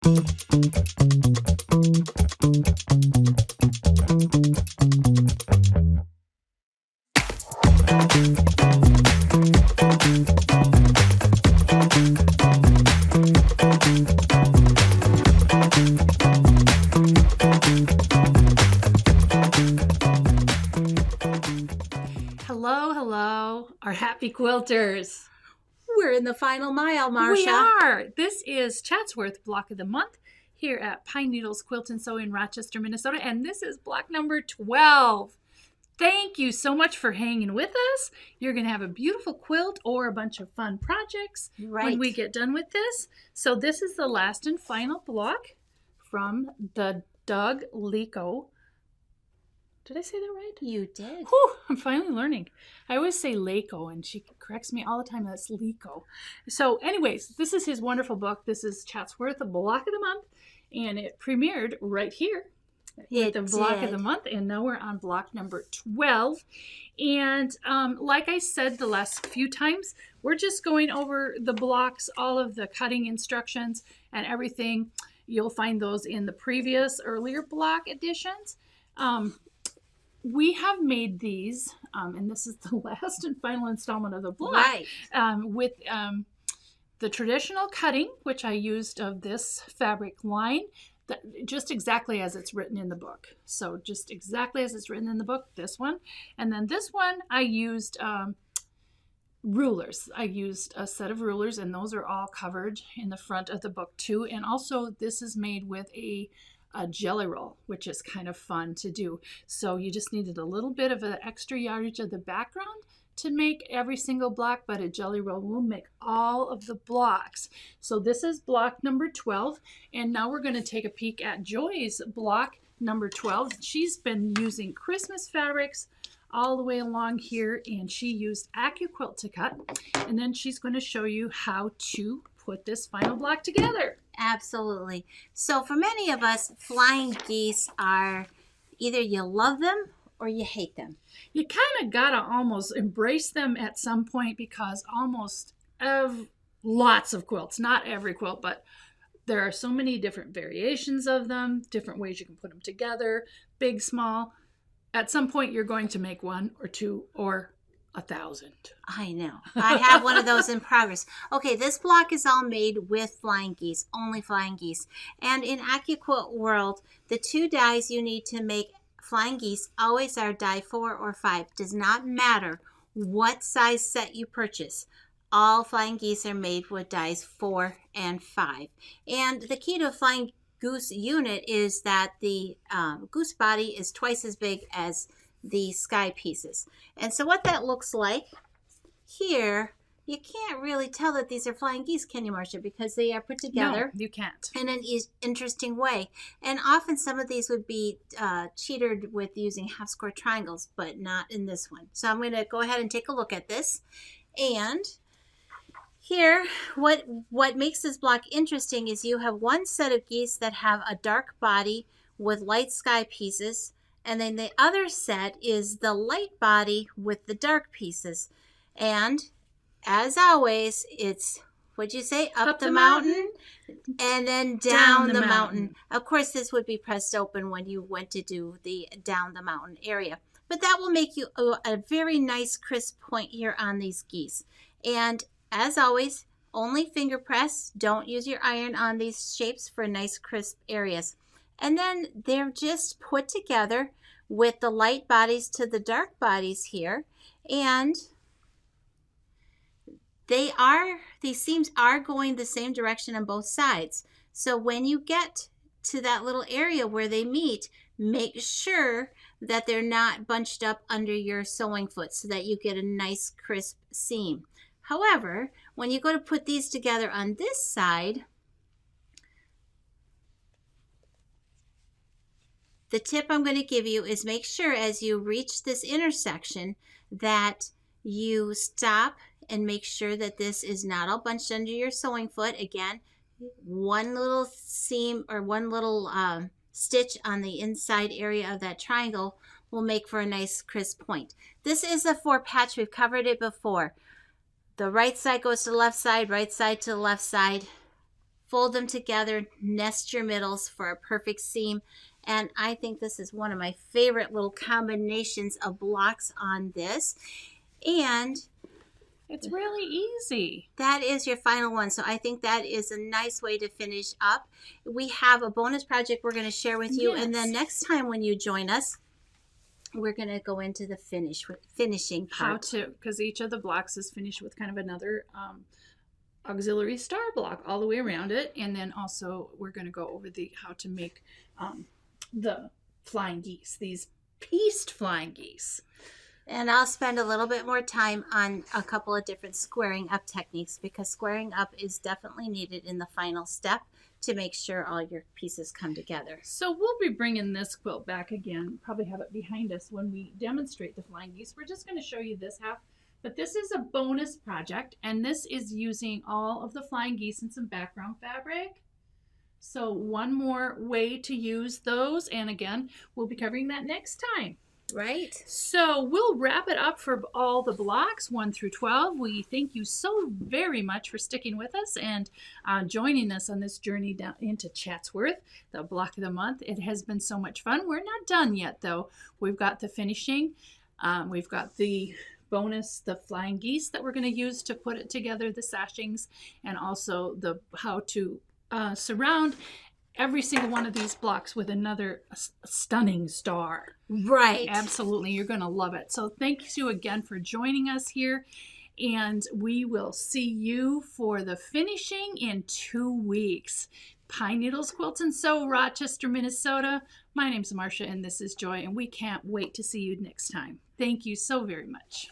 Hello, hello, our happy quilters. We're in the final mile, Marcia. We are. This is Chatsworth Block of the Month here at Pine Needles Quilt and Sew in Rochester, Minnesota, and this is block number 12. Thank you so much for hanging with us. You're going to have a beautiful quilt or a bunch of fun projects when we get done with this. So this is the last and final block from the Doug Leko. Did I say that right? You did. Whew, I'm finally learning. I always say Leko, and she corrects me all the time. That's Leko. So anyways, this is his wonderful book. This is Chatsworth, a Block of the Month, and it premiered right here with the Block of the Month, and now we're on block number 12. And like I said the last few times, we're just going over the blocks, all of the cutting instructions and everything. You'll find those in the previous earlier block editions. We have made these, and this is the last and final installment of the block, with the traditional cutting, which I used of this fabric line, just exactly as it's written in the book. So just exactly as it's written in the book, this one. And then this one, I used rulers. I used a set of rulers, and those are all covered in the front of the book too. And also, this is made with a jelly roll, which is kind of fun to do. So you just needed a little bit of an extra yardage of the background to make every single block, but a jelly roll will make all of the blocks. So this is block number 12, and now we're going to take a peek at Joy's block number 12. She's been using Christmas fabrics all the way along here, and she used AccuQuilt to cut, and then she's going to show you how to put this final block together. Absolutely. So for many of us, flying geese are either you love them or you hate them. You kind of got to almost embrace them at some point, because almost lots of quilts, not every quilt, but there are so many different variations of them, different ways you can put them together, big, small. At some point, you're going to make one or two or 1,000. I know. I have one of those in progress. Okay, this block is all made with flying geese, only flying geese. And in AccuQuilt world, the two dies you need to make flying geese always are die 4 or 5. Does not matter what size set you purchase. All flying geese are made with dies 4 and 5. And the key to a flying goose unit is that the goose body is twice as big as the sky pieces. And so what that looks like here, you can't really tell that these are flying geese, can you, Marcia? Because they are put together. No, you can't. In an interesting way. And often some of these would be cheated with using half square triangles, but not in this one. So I'm going to go ahead and take a look at this. And here, what makes this block interesting is you have one set of geese that have a dark body with light sky pieces, and then the other set is the light body with the dark pieces. And as always, it's, what'd you say, up the mountain and then down the mountain. Of course, this would be pressed open when you went to do the down the mountain area. But that will make you a very nice crisp point here on these geese. And as always, only finger press. Don't use your iron on these shapes for nice crisp areas. And then they're just put together with the light bodies to the dark bodies here. And these seams are going the same direction on both sides. So when you get to that little area where they meet, make sure that they're not bunched up under your sewing foot so that you get a nice crisp seam. However, when you go to put these together on this side, the tip I'm going to give you is make sure as you reach this intersection that you stop and make sure that this is not all bunched under your sewing foot. Again, one little seam or one little stitch on the inside area of that triangle will make for a nice crisp point. This is a 4 patch. We've covered it before. The right side goes to the left side, right side to the left side. fold them together, nest your middles for a perfect seam. And I think this is one of my favorite little combinations of blocks on this. And it's really easy. that is your final one. So I think that is a nice way to finish up. We have a bonus project we're going to share with you. Yes. And then next time when you join us, we're going to go into the finishing part. Because each of the blocks is finished with kind of another auxiliary star block all the way around it. And then also we're going to go over how to make the flying geese, these pieced flying geese. And I'll spend a little bit more time on a couple of different squaring up techniques, because squaring up is definitely needed in the final step to make sure all your pieces come together. So we'll be bringing this quilt back again, probably have it behind us when we demonstrate the flying geese. We're just going to show you this half, but this is a bonus project, and this is using all of the flying geese and some background fabric. So one more way to use those, and again, we'll be covering that next time. Right. So we'll wrap it up for all the blocks 1 through 12. We thank you so very much for sticking with us and joining us on this journey down into Chatsworth, the block of the month. It has been so much fun. We're not done yet, though. We've got the finishing. We've got the bonus, the flying geese that we're going to use to put it together, the sashings, and also the how to surround every single one of these blocks with another stunning star. Right. Absolutely. You're going to love it. So thank you again for joining us here. And we will see you for the finishing in 2 weeks. Pine Needles Quilts and Sew, Rochester, Minnesota. My name's Marcia and this is Joy, and we can't wait to see you next time. Thank you so very much.